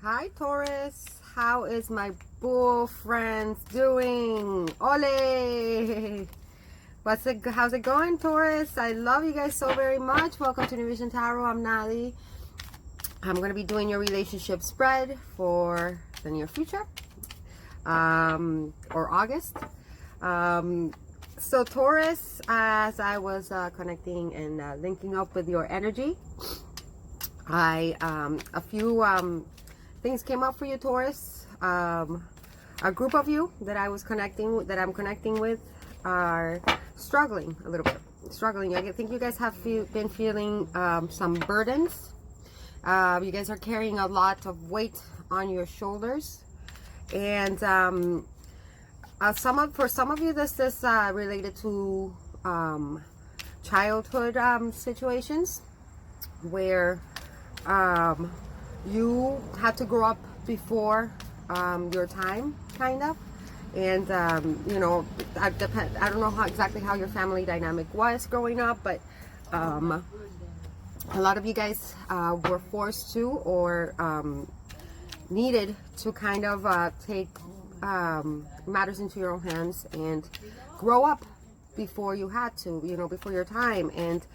Hi Taurus, how is my bull friends doing? Ole! How's it going, Taurus? I love you guys so very much. Welcome to New Vision Tarot. I'm Natalie. I'm going to be doing your relationship spread for the near future, or August. So Taurus, as I was connecting and linking up with your energy, a few things came up for you, Taurus. A group of you that I'm connecting with are struggling a little bit. I think you guys have been feeling some burdens. You guys are carrying a lot of weight on your shoulders, and for some of you, this is related to childhood situations where you had to grow up before your time, kind of. And you know, I don't know exactly how your family dynamic was growing up, but a lot of you guys were forced to or needed to kind of take matters into your own hands and grow up before you had to, you know, before your time. And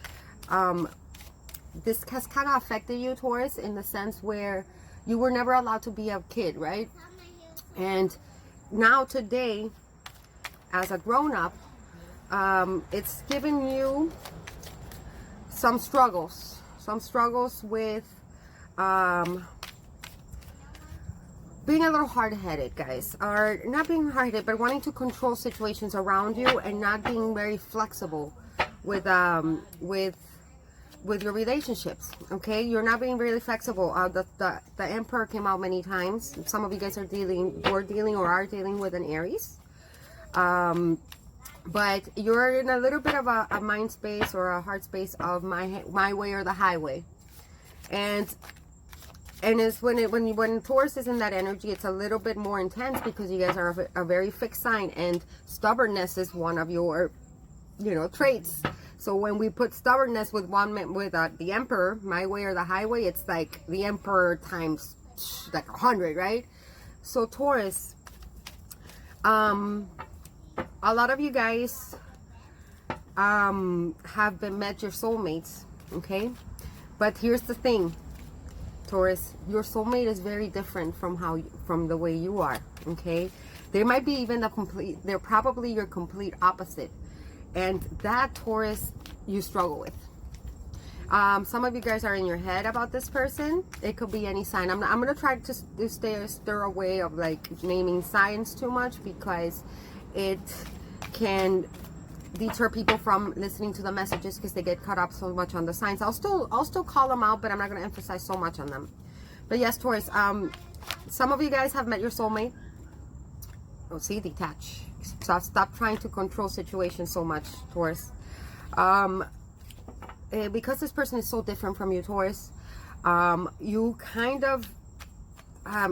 this has kind of affected you, Taurus, in the sense where you were never allowed to be a kid, right? And now today, as a grown-up, it's given you some struggles with being a little hard-headed, guys, or not being hard-headed, but wanting to control situations around you and not being very flexible with your relationships. Okay, you're not being really flexible. The Emperor came out many times. Some of you guys are dealing with an Aries, but you're in a little bit of a mind space or a heart space of my way or the highway. And it's when Taurus is in that energy, it's a little bit more intense because you guys are a very fixed sign, and stubbornness is one of your, you know, traits. So when we put stubbornness with the Emperor, my way or the highway, it's like the Emperor times like 100, right? So Taurus, a lot of you guys have met your soulmates, okay? But here's the thing, Taurus, your soulmate is very different from the way you are, okay? They might be they're probably your complete opposite. And that, Taurus, you struggle with. Some of you guys are in your head about this person. It could be any sign. I'm going to try to steer away of like naming signs too much, because it can deter people from listening to the messages because they get caught up so much on the signs. I'll still call them out, but I'm not going to emphasize so much on them. But yes, Taurus, some of you guys have met your soulmate. Oh, see, detach. Stop trying to control situations so much, Taurus. Because this person is so different from you, Taurus, you kind of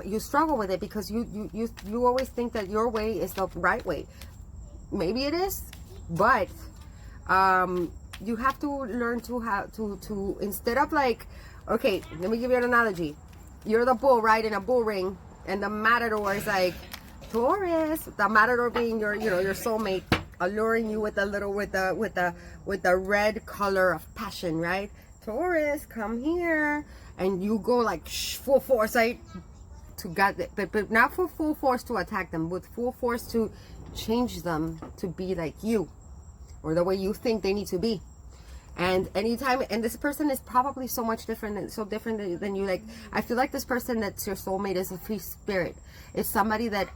you struggle with it because you always think that your way is the right way. Maybe it is, but you have to learn to instead of like, okay, let me give you an analogy. You're the bull, right, in a bull ring, and the matador is like, Taurus, the matador being your soulmate, alluring you with the red color of passion, right? Taurus, come here, and you go like full force, right? To get it, but not for full force to attack them, with full force to change them to be like you, or the way you think they need to be. And anytime, and this person is probably so different than you. Like, I feel like this person that's your soulmate is a free spirit. It's somebody that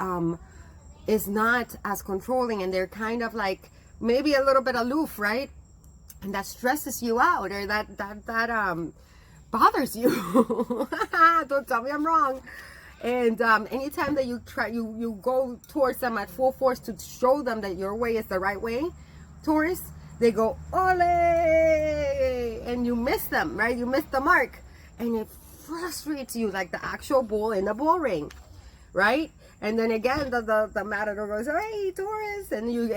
is not as controlling, and they're kind of like maybe a little bit aloof, right? And that stresses you out, or that bothers you. Don't tell me I'm wrong. And anytime that you go towards them at full force to show them that your way is the right way, Taurus, they go, ole, and you miss them, right? You miss the mark, and it frustrates you like the actual bull in the bull ring, right? And then again, the matador goes, hey, Taurus, and you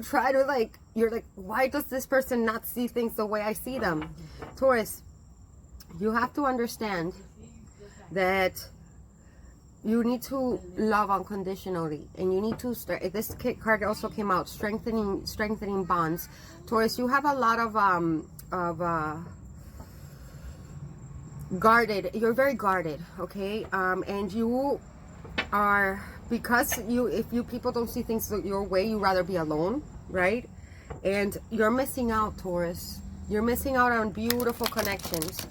try to you're like, why does this person not see things the way I see them? Taurus, you have to understand that you need to love unconditionally, and you need to start. This card also came out, strengthening bonds. Taurus, you have a lot of guarded. You're very guarded, okay? And you are, because if you people don't see things your way, you rather be alone, right? And you're missing out, Taurus. You're missing out on beautiful connections,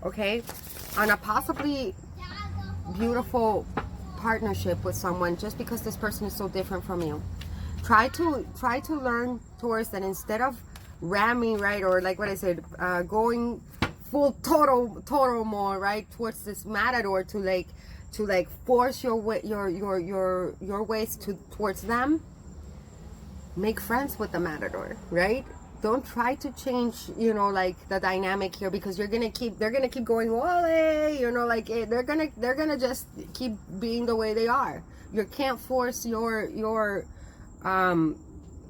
okay? On a possibly beautiful partnership with someone, just because this person is so different from you. Try to learn, Taurus, that instead of ramming, right, or like what I said, going full total more, right, towards this matador, to force your ways towards them. Make friends with the matador, right? Don't try to change, you know, like the dynamic here, because they're gonna keep going, wale, you know, like they're gonna just keep being the way they are. You can't force your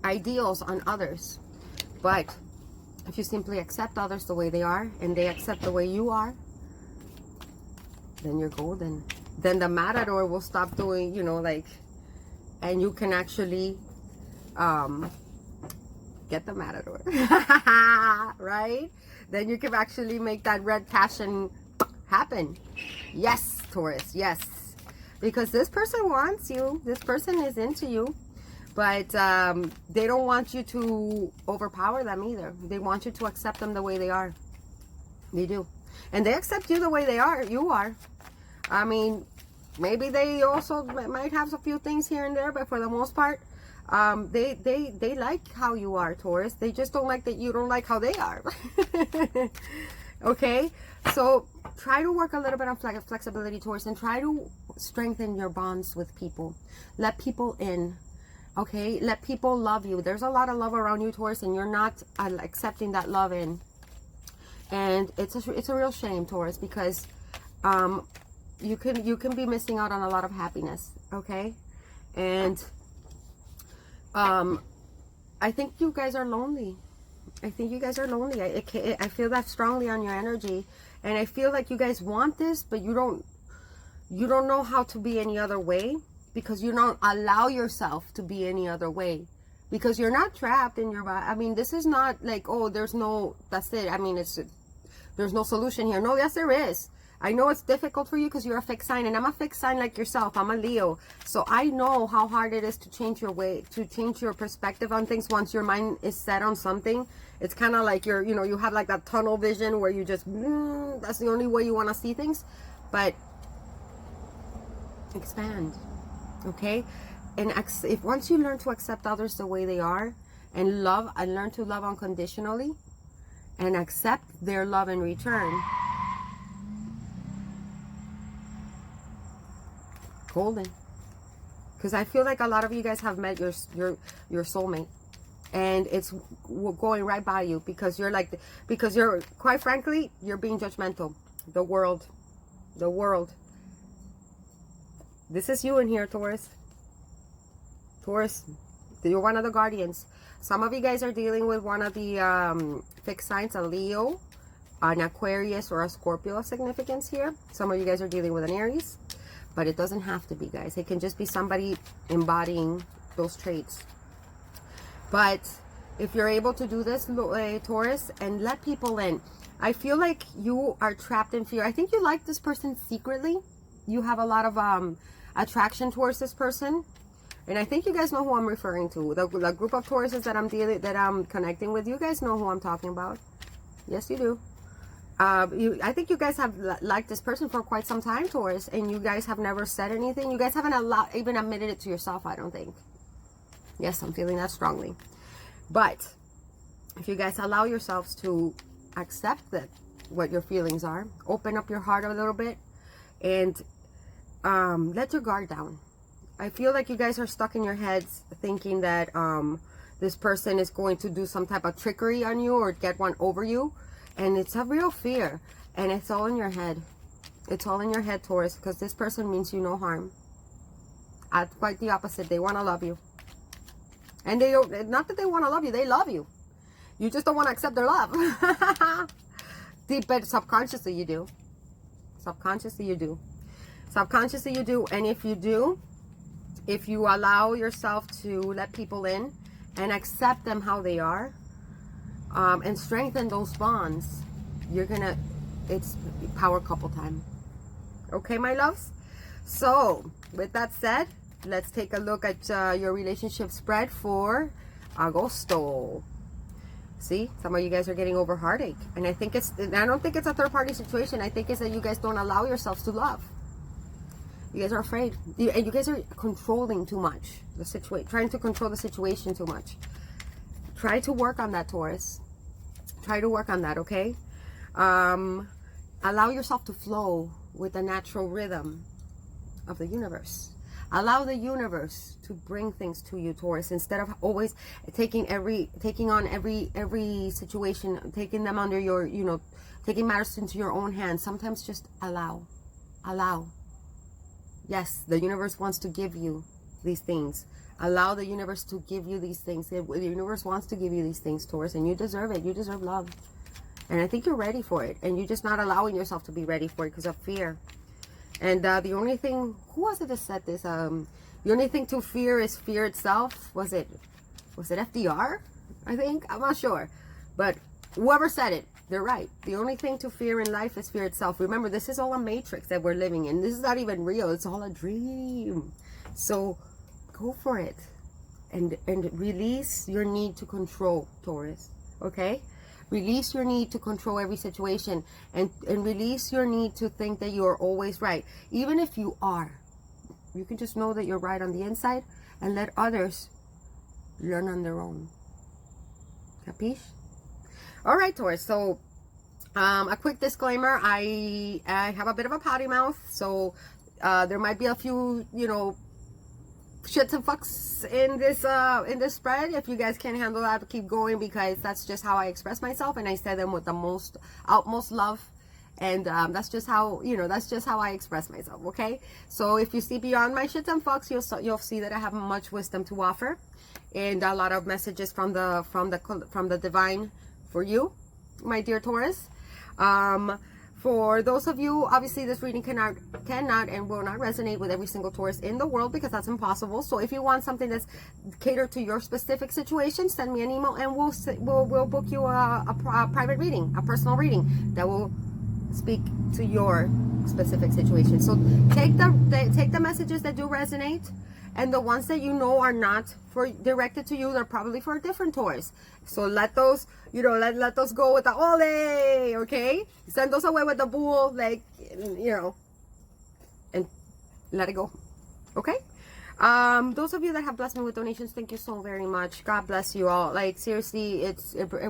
ideals on others. But if you simply accept others the way they are, and they accept the way you are, then you're golden. Then the matador will stop doing, you know, like, and you can actually get the matador. Right? Then you can actually make that red passion happen. Yes, Taurus, yes. Because this person wants you. This person is into you. But they don't want you to overpower them either. They want you to accept them the way they are. They do. And they accept you the way they are. You are. I mean, maybe they also might have a few things here and there, but for the most part, they like how you are, Taurus. They just don't like that you don't like how they are. Okay? So try to work a little bit on flexibility, Taurus, and try to strengthen your bonds with people. Let people in. Okay? Let people love you. There's a lot of love around you, Taurus, and you're not accepting that love in. And it's a real shame, Taurus, because you can be missing out on a lot of happiness. Okay? And I think you guys are lonely. I think you guys are lonely. I feel that strongly on your energy, and I feel like you guys want this, but you don't know how to be any other way, because you don't allow yourself to be any other way, because you're not trapped in your body. I mean, this is not like, oh, that's it. I mean, there's no solution here. No, yes, there is. I know it's difficult for you because you're a fixed sign, and I'm a fixed sign like yourself. I'm a Leo. So I know how hard it is to change your way, to change your perspective on things once your mind is set on something. It's kind of like you have like that tunnel vision where you just, that's the only way you want to see things. But expand, okay? And if once you learn to accept others the way they are, and learn to love unconditionally, and accept their love in return, golden. Because I feel like a lot of you guys have met your soulmate, and it's going right by you, because you're quite frankly, you're being judgmental. The world, this is you in here, Taurus. You're one of the guardians. Some of you guys are dealing with one of the fixed signs, a Leo, an Aquarius, or a Scorpio of significance here. Some of you guys are dealing with an Aries. But it doesn't have to be, guys. It can just be somebody embodying those traits. But if you're able to do this, Taurus, and let people in, I feel like you are trapped in fear. I think you like this person secretly. You have a lot of attraction towards this person. And I think you guys know who I'm referring to. The group of Tauruses that I'm connecting with, you guys know who I'm talking about. Yes, you do. I think you guys have liked this person for quite some time, Taurus, and you guys have never said anything. You guys haven't even admitted it to yourself, I don't think. Yes, I'm feeling that strongly. But if you guys allow yourselves to accept what your feelings are, open up your heart a little bit, and let your guard down. I feel like you guys are stuck in your heads thinking that this person is going to do some type of trickery on you or get one over you. And it's a real fear. And it's all in your head. It's all in your head, Taurus, because this person means you no harm. Quite the opposite. They want to love you. And they don't, not that they want to love you, they love you. You just don't want to accept their love. Deep, but subconsciously you do. Subconsciously you do. Subconsciously you do. And if you do, if you allow yourself to let people in and accept them how they are, and strengthen those bonds, you're gonna, it's power couple time. Okay, my loves? So with that said, let's take a look at your relationship spread for Agosto. See, some of you guys are getting over heartache, and I don't think it's a third party situation. I think it's that you guys don't allow yourselves to love. You guys are afraid, and you guys are controlling too much the situation, trying to control the situation too much. Try to work on that, Taurus. Try to work on that, okay? Allow yourself to flow with the natural rhythm of the universe. Allow the universe to bring things to you, Taurus, instead of always taking on every situation, taking them under your, taking matters into your own hands. Sometimes just allow. Yes, the universe wants to give you these things. Allow the universe to give you these things. The universe wants to give you these things, Taurus, and you deserve it. You deserve love. And I think you're ready for it. And you're just not allowing yourself to be ready for it because of fear. And the only thing, who was it that said this? The only thing to fear is fear itself. Was it FDR? I think. I'm not sure. But whoever said it, they're right. The only thing to fear in life is fear itself. Remember, this is all a matrix that we're living in. This is not even real. It's all a dream. So go for it. And release your need to control, Taurus. Okay? Release your need to control every situation, and release your need to think that you're always right. Even if you are, you can just know that you're right on the inside and let others learn on their own. Capiche? All right, Taurus. So a quick disclaimer. I have a bit of a potty mouth, so there might be a few, shits and fucks in this spread. If you guys can't handle that, keep going, because that's just how I express myself, and I say them with the utmost love, and that's just how I express myself. Okay, so if you see beyond my shits and fucks, you'll see that I have much wisdom to offer, and a lot of messages from the divine for you, my dear Taurus. For those of you, obviously this reading cannot and will not resonate with every single Taurus in the world, because that's impossible. So if you want something that's catered to your specific situation, send me an email and we'll book you a private reading, a personal reading that will speak to your specific situation. So take the messages that do resonate, and the ones that are not directed to you, they're probably for a different Taurus. So let those, let those go with the ole, okay? Send those away with the bull, and let it go, okay? Those of you that have blessed me with donations, thank you so very much. God bless you all. Like, seriously, it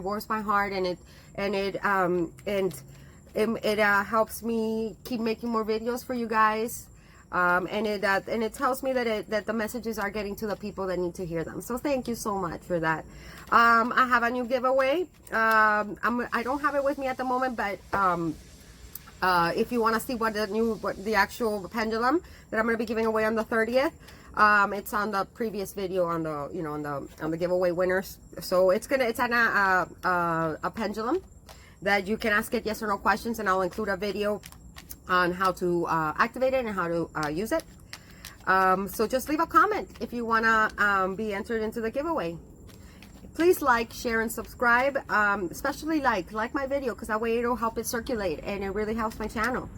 warms my heart, and it helps me keep making more videos for you guys. And it tells me that the messages are getting to the people that need to hear them. So thank you so much for that. I have a new giveaway. I don't have it with me at the moment, but if you want to see what the actual pendulum that I'm going to be giving away on the 30th, it's on the previous video on the giveaway winners. So it's a pendulum that you can ask it yes or no questions, and I'll include a video on how to activate it and how to use it. So just leave a comment if you want to be entered into the giveaway. Please like, share, and subscribe. Especially like my video, because that way it'll help it circulate, and it really helps my channel.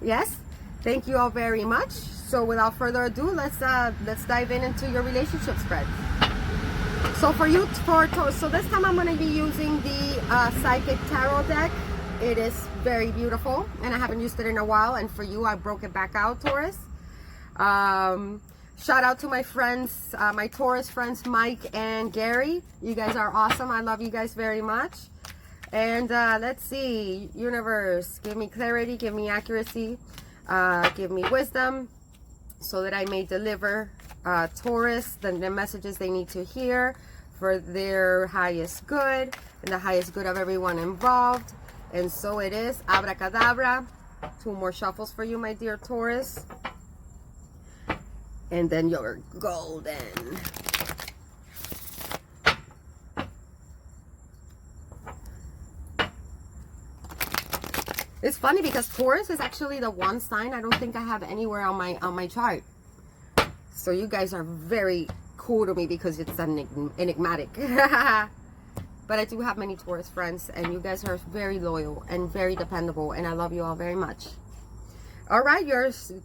Yes, thank you all very much. So without further ado, let's dive into your relationship spread. So so this time I'm going to be using the Psychic Tarot deck. It is very beautiful, and I haven't used it in a while, and for you I broke it back out, Taurus. Shout out to my friends, my Taurus friends, Mike and Gary. You guys are awesome. I love you guys very much. And let's see, universe, give me clarity, give me accuracy, give me wisdom, so that I may deliver Taurus the messages they need to hear for their highest good and the highest good of everyone involved. And so it is. Abracadabra. 2 more shuffles for you, my dear Taurus. And then you're golden. It's funny because Taurus is actually the one sign I don't think I have anywhere on my chart. So you guys are very cool to me because it's enigmatic. But I do have many Taurus friends, and you guys are very loyal and very dependable, and I love you all very much. All right,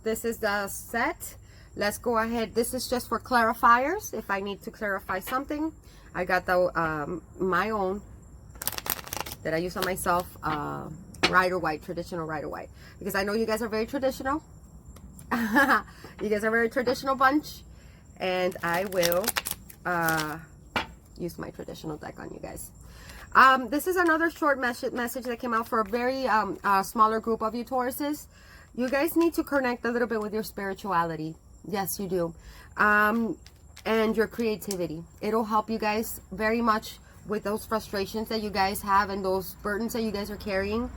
this is the set. Let's go ahead. This is just for clarifiers. If I need to clarify something, I got the my own that I use on myself, Rider White, traditional Rider White, because I know you guys are very traditional. You guys are a very traditional bunch, and I will use my traditional deck on you guys. This is another short message that came out for a very smaller group of you Tauruses. You guys need to connect a little bit with your spirituality. Yes, you do. And your creativity. It'll help you guys very much with those frustrations that you guys have and those burdens that you guys are carrying.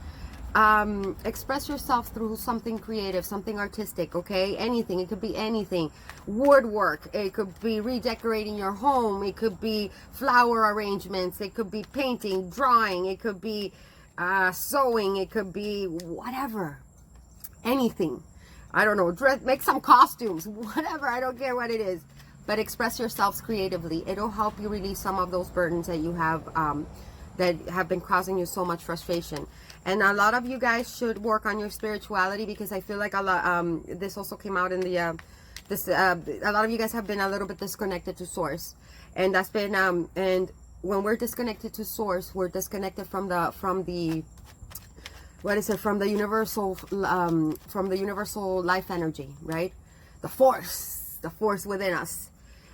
Express yourself through something creative, something artistic, okay? Anything. It could be anything. Woodwork. It could be redecorating your home. It could be flower arrangements. It could be painting, drawing. It could be sewing. It could be whatever. Anything. I don't know. Make some costumes. Whatever. I don't care what it is. But express yourselves creatively. It'll help you release some of those burdens that you have that have been causing you so much frustration. And a lot of you guys should work on your spirituality, because I feel like a lot, this also came out in the, a lot of you guys have been a little bit disconnected to source. And that's been, and when we're disconnected to source, we're disconnected from the what is it, from the universal life energy, right? The force within us.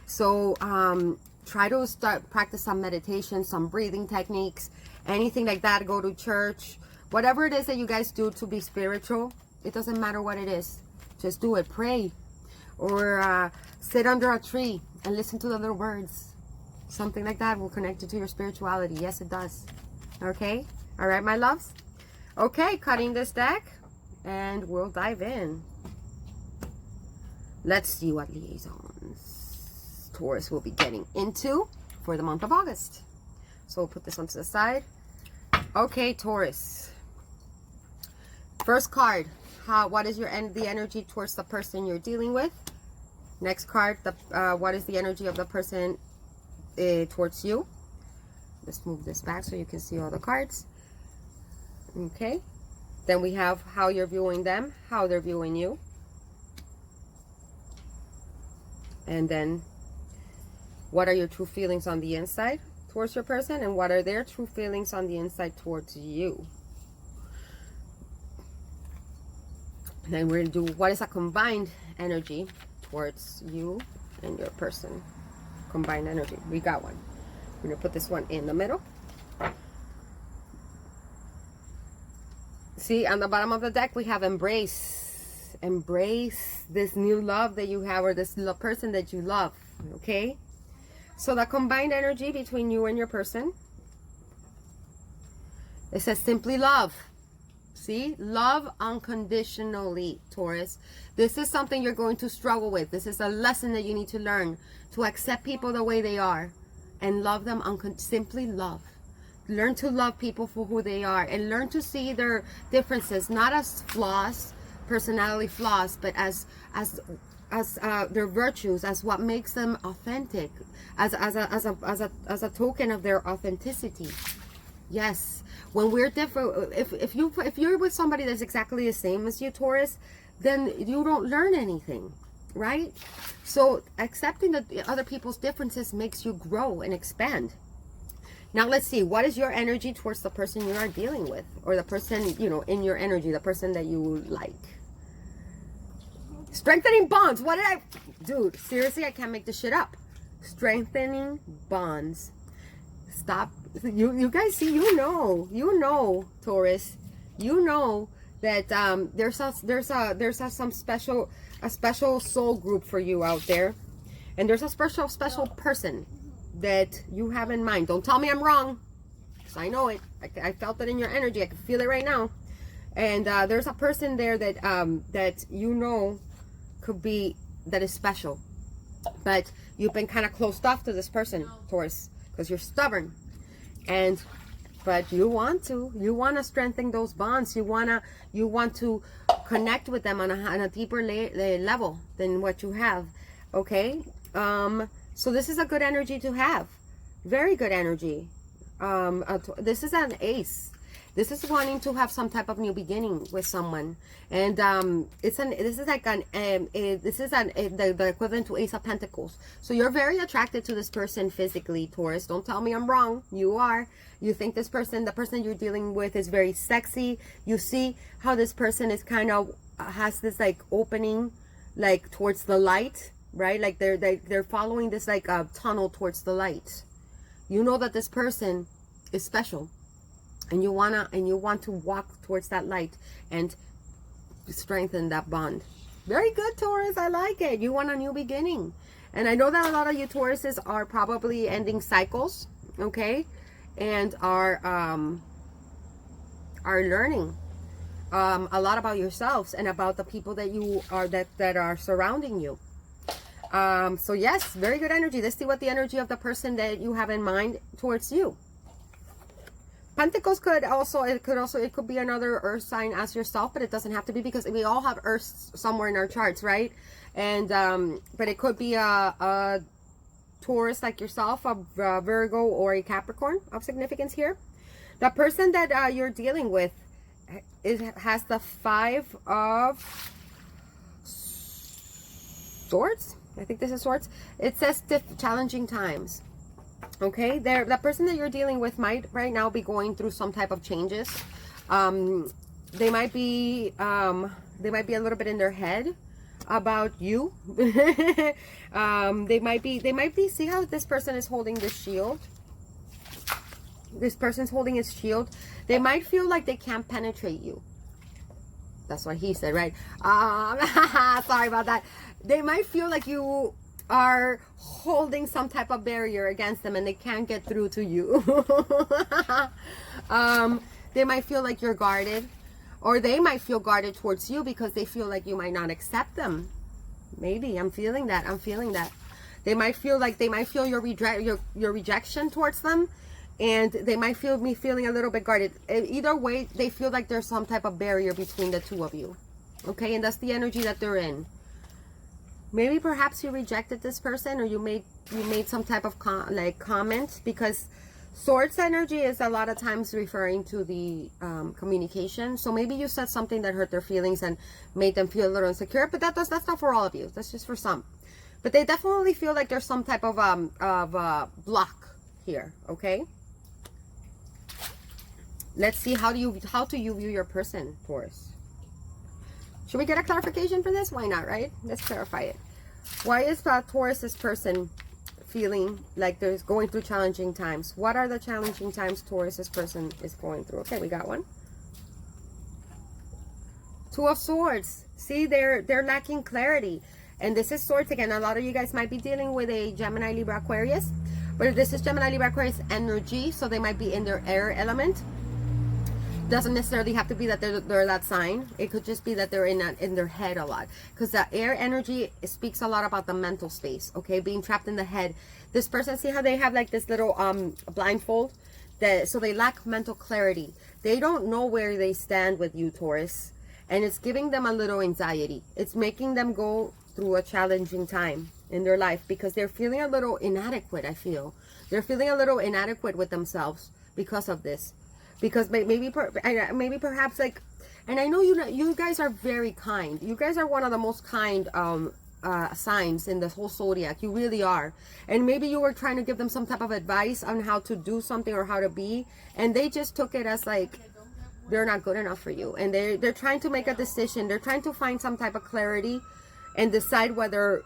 So try to practice some meditation, some breathing techniques, anything like that. Go to church, whatever it is that you guys do to be spiritual. It doesn't matter what it is, just do it. Pray, or sit under a tree and listen to the little birds. Something like that will connect you to your spirituality. Yes, it does. Okay, all right, my loves. Okay, cutting this deck, and we'll dive in. Let's see what liaisons Taurus will be getting into for the month of August. So we'll put this one to the side. Okay, Taurus. First card. What is the energy towards the person you're dealing with? Next card. What is the energy of the person towards you? Let's move this back so you can see all the cards. Okay. Then we have how you're viewing them, how they're viewing you. And then, what are your true feelings on the inside towards your person, and what are their true feelings on the inside towards you? And then we're going to do what is a combined energy towards you and your person. Combined energy. We got one. We're going to put this one in the middle. See, on the bottom of the deck, we have embrace. Embrace this new love that you have, or this person that you love. Okay? So the combined energy between you and your person, it says simply love. See? Love unconditionally, Taurus. This is something you're going to struggle with. This is a lesson that you need to learn, to accept people the way they are and love them simply love. Learn to love people for who they are, and learn to see their differences, not as flaws, personality flaws, but as their virtues, as what makes them authentic, as a token of their authenticity. Yes, when we're different, if you're with somebody that's exactly the same as you, Taurus, then you don't learn anything, right? So accepting the other people's differences makes you grow and expand. Now let's see, what is your energy towards the person you are dealing with, or the person, you know, in your energy, the person that you like? Strengthening bonds. What did I... Dude, seriously, I can't make this shit up. Strengthening bonds. Stop. You guys see, you know, Taurus. You know that there's some special soul group for you out there. And there's a special person that you have in mind. Don't tell me I'm wrong, because I know it. I felt it in your energy. I can feel it right now. And there's a person there that that you know could be, that is special, but you've been kind of closed off to this person, Taurus, because you're stubborn. And but you want to strengthen those bonds. You want to connect with them on a deeper level than what you have. Okay, so this is a good energy to have, very good energy. This is an ace. This is wanting to have some type of new beginning with someone, and this is like the equivalent to Ace of Pentacles. So you're very attracted to this person physically, Taurus. Don't tell me I'm wrong. You are. You think this person, the person you're dealing with, is very sexy. You see how this person is kind of has this like opening, like towards the light, right? Like they're following this like a tunnel towards the light. You know that this person is special. And you want to walk towards that light and strengthen that bond. Very good, Taurus. I like it. You want a new beginning. And I know that a lot of you Tauruses are probably ending cycles, okay? And are learning a lot about yourselves and about the people that you are that are surrounding you. So yes, very good energy. Let's see what the energy of the person that you have in mind towards you. Pentacles it could be another earth sign as yourself, but it doesn't have to be, because we all have earth somewhere in our charts, right? And but it could be a Taurus like yourself, a Virgo, or a Capricorn of significance here. The person that you're dealing with has the 5 of Swords. I think this is Swords. It says challenging times. Okay, the person that you're dealing with might right now be going through some type of changes. They might be a little bit in their head about you. They might be. See how this person is holding this shield. This person's holding his shield. They might feel like they can't penetrate you. That's what he said, right? Sorry about that. They might feel like you are holding some type of barrier against them and they can't get through to you. They might feel like you're guarded, or they might feel guarded towards you because they feel like you might not accept them. Maybe. I'm feeling that. They might feel your rejection towards them, and they might feel me feeling a little bit guarded. Either way, they feel like there's some type of barrier between the two of you. Okay, and that's the energy that they're in. Maybe perhaps you rejected this person, or you made some type of comment, because Swords energy is a lot of times referring to the communication. So maybe you said something that hurt their feelings and made them feel a little insecure, but that's not for all of you. That's just for some. But they definitely feel like there's some type of block here. Okay. Let's see how do you view your person, Taurus. Should we get a clarification for this? Why not, right? Let's clarify it. Why is Taurus's person feeling like they're going through challenging times? What are the challenging times Taurus's person is going through? Okay, we got one. 2 of Swords. See, they're lacking clarity. And this is Swords again. A lot of you guys might be dealing with a Gemini, Libra, Aquarius. But this is Gemini, Libra, Aquarius energy. So they might be in their air element. Doesn't necessarily have to be that they're that sign. It could just be that they're in their head a lot, because the air energy speaks a lot about the mental space. Okay, being trapped in the head. This person, see how they have like this little blindfold, so they lack mental clarity. They don't know where they stand with you, Taurus, and it's giving them a little anxiety. It's making them go through a challenging time in their life because they're feeling a little inadequate. I feel they're feeling a little inadequate with themselves because of this. Because maybe perhaps like, and I know you guys are very kind. You guys are one of the most kind signs in the whole zodiac. You really are. And maybe you were trying to give them some type of advice on how to do something or how to be, and they just took it as like they're not good enough for you. And they're trying to make a decision. They're trying to find some type of clarity and decide whether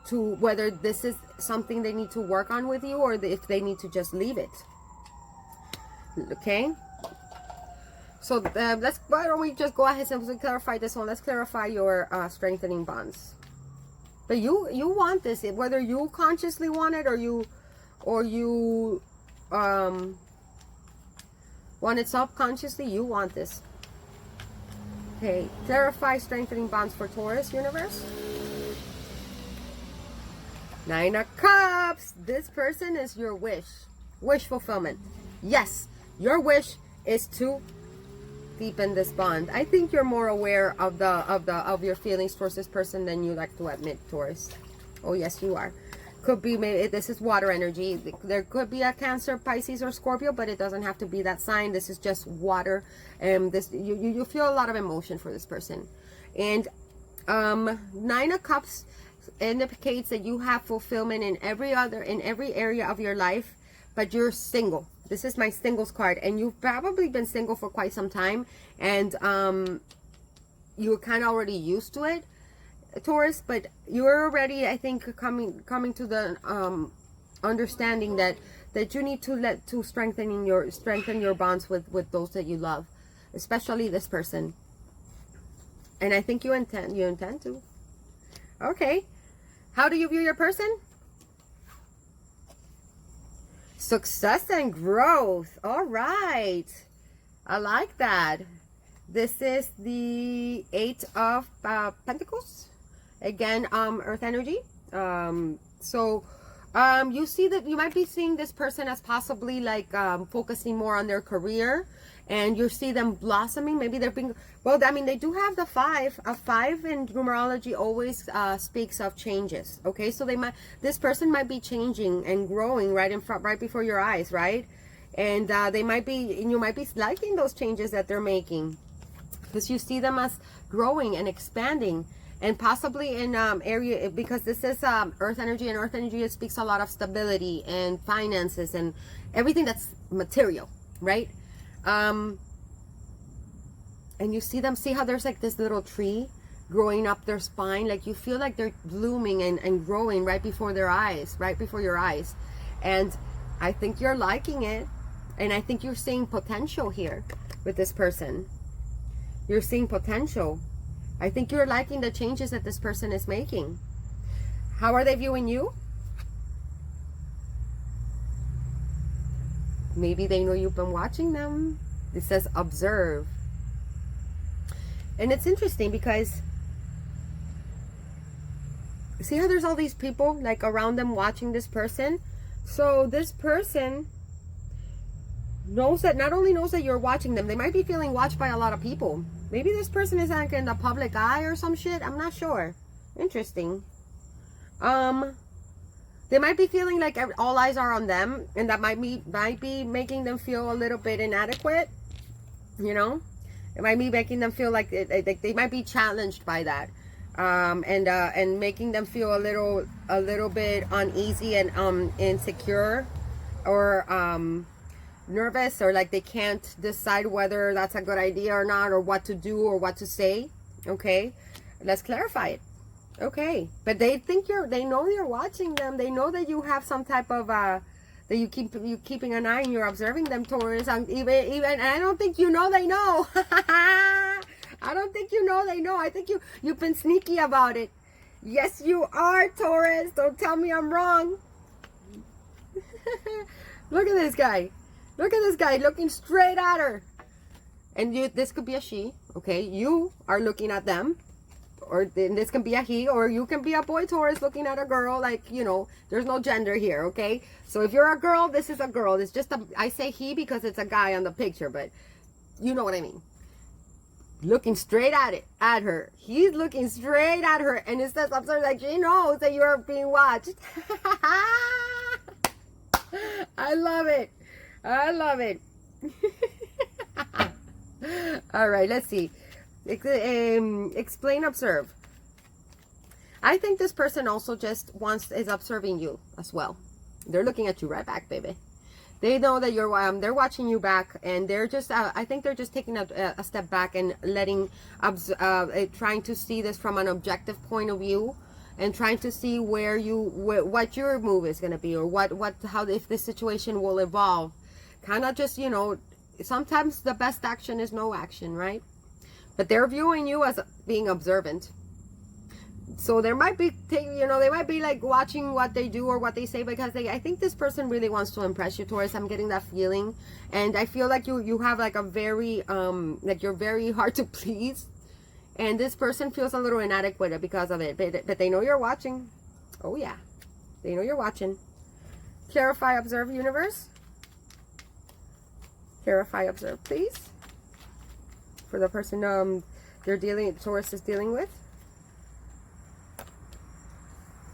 this is something they need to work on with you, or if they need to just leave it. Okay, so why don't we just go ahead and clarify this one. Let's clarify your strengthening bonds. But you want this, whether you consciously want it or you want it subconsciously. You want this. Okay, clarify strengthening bonds for Taurus universe. 9 of Cups. This person is your wish fulfillment. Yes. Your wish is to deepen this bond. I think you're more aware of your feelings towards this person than you like to admit, Taurus. Oh yes, you are. Could be, maybe this is water energy. There could be a Cancer, Pisces, or Scorpio, but it doesn't have to be that sign. This is just water. This you feel a lot of emotion for this person. And 9 of Cups indicates that you have fulfillment in every area of your life, but you're single. This is my singles card, and you've probably been single for quite some time, and you're kind of already used to it, Taurus, but you're already, I think, coming to the understanding that you need to strengthen your bonds with those that you love, especially this person. And I think you intend to. Okay. How do you view your person? Success and growth. All right. I like that. This is the 8 of Pentacles. Again, Earth energy. So you see that you might be seeing this person as possibly like focusing more on their career, and you see them blossoming. Maybe they're being, well, I mean, they do have the 5. A 5 in numerology always speaks of changes. Okay, so this person might be changing and growing right in front, right before your eyes, right? And you might be liking those changes that they're making, because you see them as growing and expanding. And possibly in area, because this is Earth energy, and Earth energy, it speaks a lot of stability and finances and everything that's material, right? And you see how there's like this little tree growing up their spine, like you feel like they're blooming and growing right before your eyes. And I think you're liking it, and I think you're seeing potential here with this person. You're seeing potential. I think you're liking the changes that this person is making. How are they viewing you? Maybe they know you've been watching them. It says observe. And it's interesting because see how there's all these people like around them watching this person? So this person knows that, not only knows that you're watching them, they might be feeling watched by a lot of people. Maybe this person is like in the public eye or some shit. I'm not sure. Interesting. They might be feeling like all eyes are on them, and that might be making them feel a little bit inadequate. You know, it might be making them feel like they might be challenged by that, and making them feel a little bit uneasy and insecure, or nervous, or like they can't decide whether that's a good idea or not, or what to do or what to say. Okay, let's clarify it. Okay, but they know you're watching them. They know that you have some type of that you keeping an eye and you're observing them, Taurus. And even I don't think you know they know. I don't think you know they know. I think you've been sneaky about it. Yes, you are, Taurus. Don't tell me I'm wrong. Look at this guy. Look at this guy looking straight at her. And this could be a she, okay? You are looking at them. Or this can be a he, or you can be a boy, Taurus, looking at a girl. Like, you know, there's no gender here, okay? So if you're a girl, this is a girl. It's just I say he because it's a guy on the picture, but you know what I mean. Looking straight at her. He's looking straight at her, and it says, observe, like she knows that you're being watched. I love it. I love it. All right, let's see. Explain, observe. I think this person also just is observing you as well. They're looking at you right back, baby. They know that you're they're watching you back, and they're just I think they're just taking a step back and trying to see this from an objective point of view, and trying to see what your move is going to be, or if this situation will evolve. Kind of just, you know, sometimes the best action is no action, right? But they're viewing you as being observant. So there might be, you know, they might be like watching what they do or what they say, because I think this person really wants to impress you, Taurus. I'm getting that feeling. And I feel like you have like a very, like you're very hard to please. And this person feels a little inadequate because of it. But they know you're watching. Oh yeah. They know you're watching. Clarify, observe, universe. Clarify, observe, please. For the person Taurus is dealing with.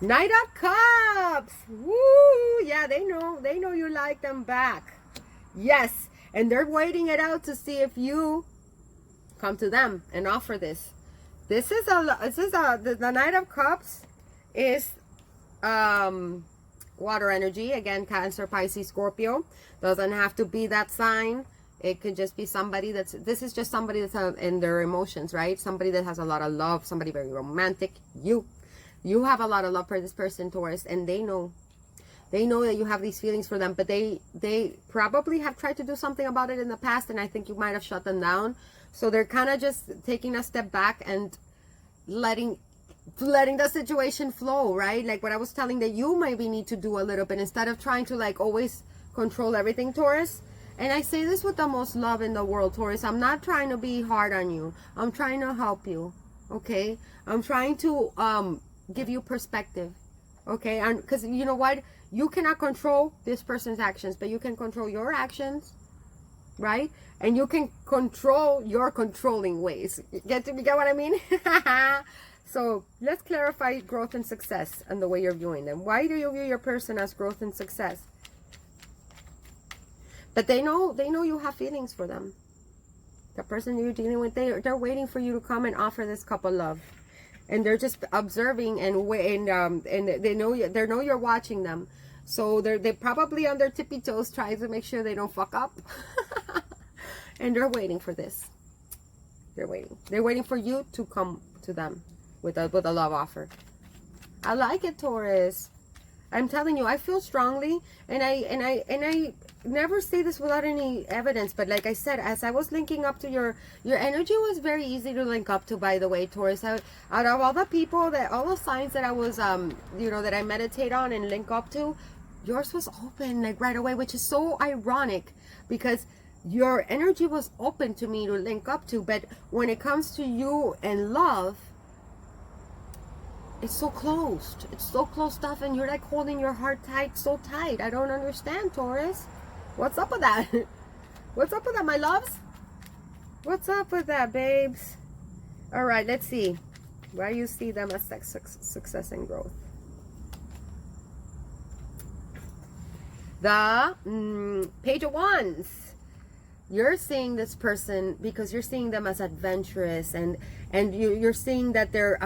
Knight of Cups. Woo! Yeah, they know you like them back. Yes, and they're waiting it out to see if you come to them and offer this. The Knight of Cups is water energy. Again, Cancer, Pisces, Scorpio. Doesn't have to be that sign. It could just be somebody this is just somebody that's in their emotions, right? Somebody that has a lot of love, somebody very romantic. You have a lot of love for this person, Taurus, and they know that you have these feelings for them, but they probably have tried to do something about it in the past, and I think you might have shut them down. So they're kind of just taking a step back and letting the situation flow, right? Like what I was telling that you maybe need to do a little bit, instead of trying to like always control everything, Taurus. And I say this with the most love in the world, Taurus. I'm not trying to be hard on you. I'm trying to help you, okay? I'm trying to give you perspective, okay? And because you know what? You cannot control this person's actions, but you can control your actions, right? And you can control your controlling ways. You get what I mean? So let's clarify growth and success and the way you're viewing them. Why do you view your person as growth and success? But they know you have feelings for them. The person you're dealing with, they're waiting for you to come and offer this couple love. And they're just observing and they know you're watching them. So they're probably on their tippy toes trying to make sure they don't fuck up. And they're waiting for this. They're waiting for you to come to them with a love offer. I like it, Taurus. I'm telling you, I feel strongly, and I never say this without any evidence, but like I said, as I was linking up to your energy was very easy to link up to, by the way, Taurus. Out of all the people, all the signs that I was that I meditate on and link up to, yours was open like right away, which is so ironic because your energy was open to me to link up to. But when it comes to you and love, it's so closed. It's so closed off, and you're like holding your heart tight, so tight. I don't understand, Taurus. What's up with that? What's up with that, my loves? What's up with that, babes? All right, let's see. Why you see them as success and growth? The Page of Wands. You're seeing this person because you're seeing them as adventurous, and you're seeing that they're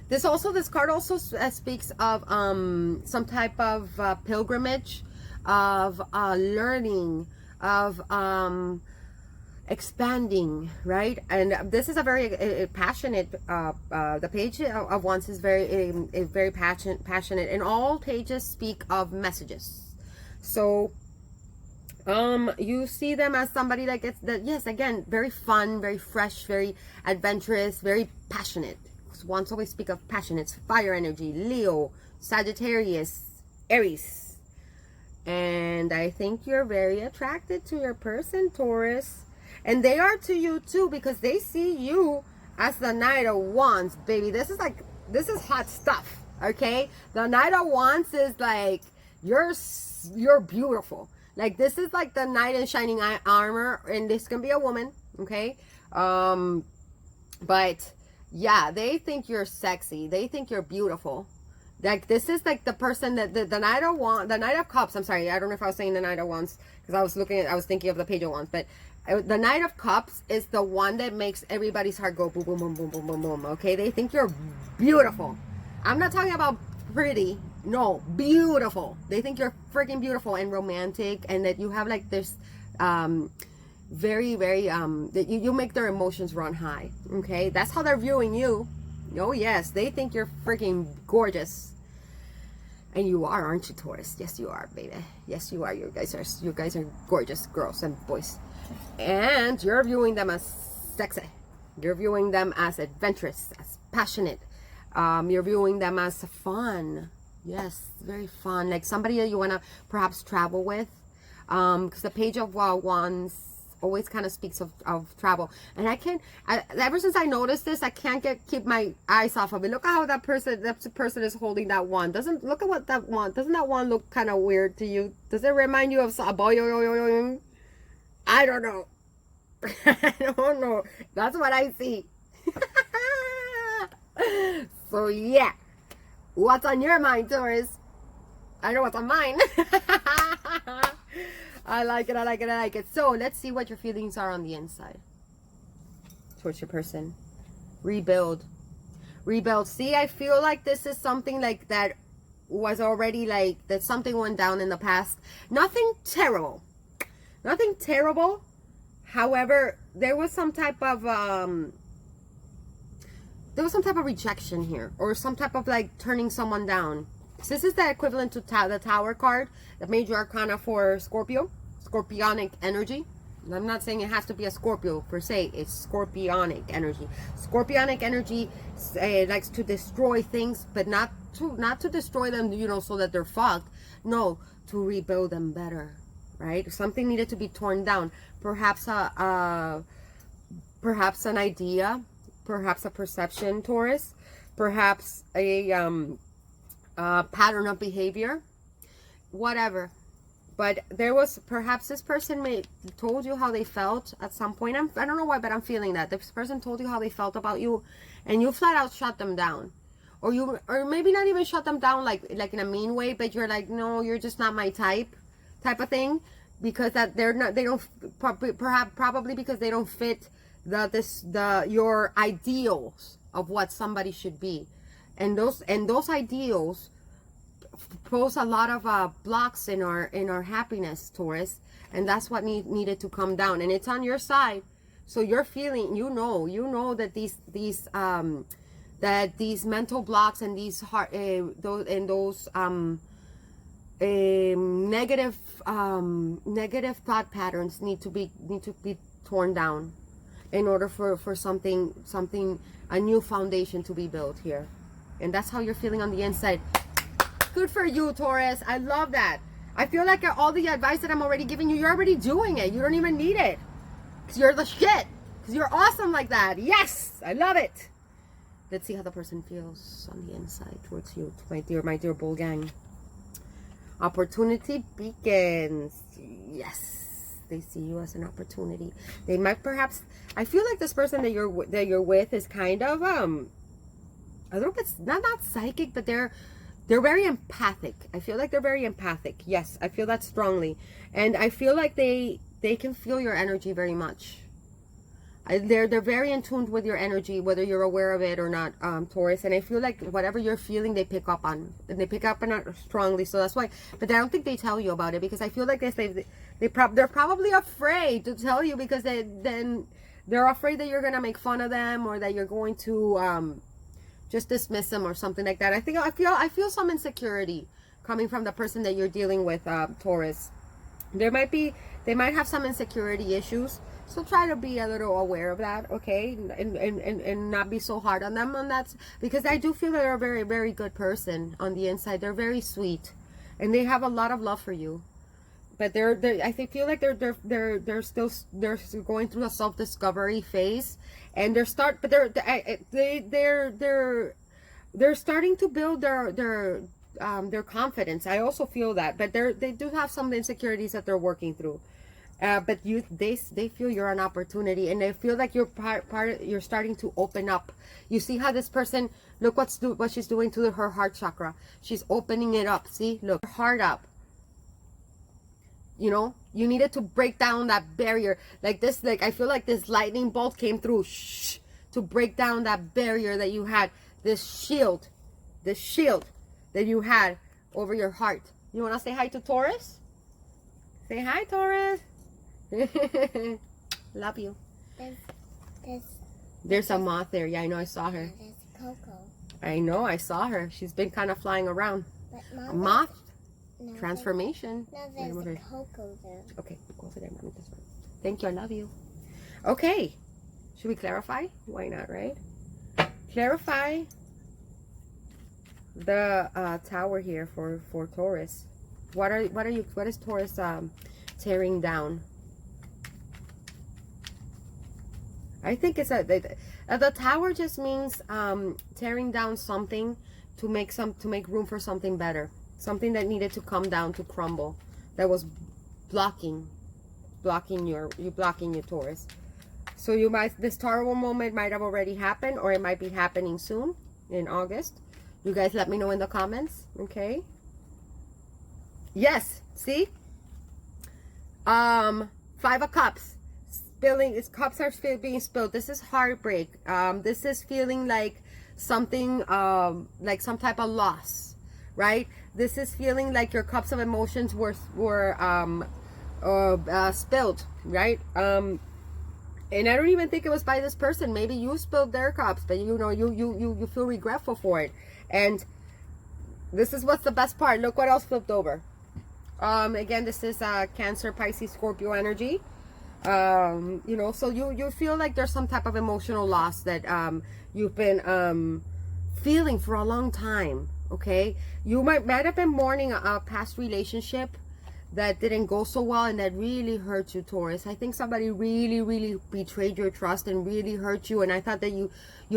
this card also speaks of some type of pilgrimage, of learning, of expanding, right? And this is a very passionate, the Page of Wands is very passionate, and all pages speak of messages. So you see them as somebody that gets that, yes, again, very fun, very fresh, very adventurous, very passionate. Wands always speak of passion. It's fire energy. Leo, Sagittarius, Aries. And I think you're very attracted to your person, Taurus. And they are to you too, because they see you as the Knight of Wands, baby. This is hot stuff, okay? The Knight of Wands is like, you're beautiful. Like, this is like the knight in shining armor, and this can be a woman, okay? But yeah, they think you're sexy. They think you're beautiful. Like, this is like the person that the Knight of Cups. I'm sorry, I don't know if I was saying the Knight of Wands because I was thinking of the Page of Wands. But the Knight of Cups is the one that makes everybody's heart go boom, boom, boom, boom, boom, boom, boom. Okay, they think you're beautiful. I'm not talking about pretty. No, beautiful. They think you're freaking beautiful and romantic, and that you have like this very, very that you make their emotions run high. Okay, that's how they're viewing you. Oh yes, they think you're freaking gorgeous, and you are, aren't you, Taurus? Yes, you are, baby. Yes, you are. You guys are gorgeous girls and boys, and you're viewing them as sexy. You're viewing them as adventurous, as passionate. You're viewing them as fun. Yes, very fun. Like somebody that you want to perhaps travel with, because the Page of Wands always kind of speaks of travel, and ever since I noticed this, I can't keep my eyes off of it. Look at how that person is holding that wand. Doesn't that wand look kind of weird to you? Does it remind you of a boy? I don't know. I don't know. That's what I see. So yeah, what's on your mind, Taurus? I know what's on mine. I like it, I like it, I like it. So let's see what your feelings are on the inside towards your person. Rebuild. Rebuild. See, I feel like this is something like that was already like that something went down in the past. Nothing terrible. Nothing terrible. However, there was some type of rejection here, or some type of like turning someone down. So this is the equivalent to the Tower card, the major arcana for Scorpio, scorpionic energy. And I'm not saying it has to be a Scorpio per se, it's scorpionic energy. Scorpionic energy likes to destroy things, but not to destroy them, you know, so that they're fucked. No, to rebuild them better, right? Something needed to be torn down. Perhaps perhaps an idea, perhaps a perception, Taurus, perhaps a pattern of behavior, whatever. But there was, perhaps this person told you how they felt at some point. I don't know why, but I'm feeling that this person told you how they felt about you, and you flat out shut them down, or maybe not even shut them down like in a mean way, but you're like, no, you're just not my type of thing, because that probably because they don't fit your ideals of what somebody should be, and those ideals pose a lot of blocks in our happiness, Taurus, and that's what needed to come down, and it's on your side. So you're feeling, you know that these mental blocks and these negative thought patterns need to be torn down in order for something a new foundation to be built here. And that's how you're feeling on the inside. Good for you, Taurus. I love that. I feel like all the advice that I'm already giving you, you're already doing it. You don't even need it, because you're the shit, because you're awesome like that. Yes, I love it. Let's see how the person feels on the inside towards you, my dear bull gang. Opportunity beacons. Yes, they see you as an opportunity. They might perhaps, I feel like this person that you're with is kind of a little bit not psychic, but they're very empathic. I feel like they're very empathic. Yes, I feel that strongly. And I feel like they can feel your energy very much. They're very in tune with your energy, whether you're aware of it or not, Taurus. And I feel like whatever you're feeling, they pick up on. And they pick up on it strongly. So that's why. But I don't think they tell you about it, because I feel like they're probably afraid to tell you, because then they're afraid that you're going to make fun of them, or that you're going to just dismiss them or something like that. I feel some insecurity coming from the person that you're dealing with, Taurus. They might have some insecurity issues, so try to be a little aware of that, okay? And not be so hard on them on that, because I do feel that they're a very, very good person on the inside. They're very sweet, and they have a lot of love for you. But I feel like they're still going through a self-discovery phase, and they're starting to build their confidence. I also feel that, but they do have some insecurities that they're working through. But they feel you're an opportunity, and they feel like you're you're starting to open up. You see how this person, look what she's doing to her heart chakra. She's opening it up. See, look, heart up. You know, you needed to break down that barrier. Like this, like I feel like this lightning bolt came through to break down that barrier that you had. This shield that you had over your heart. You want to say hi to Taurus? Say hi, Taurus. Love you. There's a moth there. Yeah, I know. I saw her. There's Coco. I know. I saw her. She's been kind of flying around. But a moth. No, Transformation. There's a Coco there. Okay, go over there, Mommy. This way. Thank you. I love you. Okay. Should we clarify? Why not, right? Clarify the tower here for Taurus. What is Taurus tearing down? I think it's the tower just means tearing down something to make room for something better. Something that needed to come down, to crumble, that was blocking blocking your Taurus. So this Taurus moment might have already happened, or it might be happening soon in August. You guys let me know in the comments, okay? Yes, see? 5 of Cups. Cups are being spilled. This is heartbreak. This is feeling like something, like some type of loss, right? This is feeling like your cups of emotions were spilled, right? And I don't even think it was by this person. Maybe you spilled their cups, but you know, you feel regretful for it. And this is what's the best part. Look what else flipped over. Again, this is Cancer, Pisces, Scorpio energy. You know, so you feel like there's some type of emotional loss that you've been feeling for a long time. Okay, you might have been mourning a past relationship that didn't go so well and that really hurt you, Taurus. I think somebody really betrayed your trust and really hurt you, and I thought that you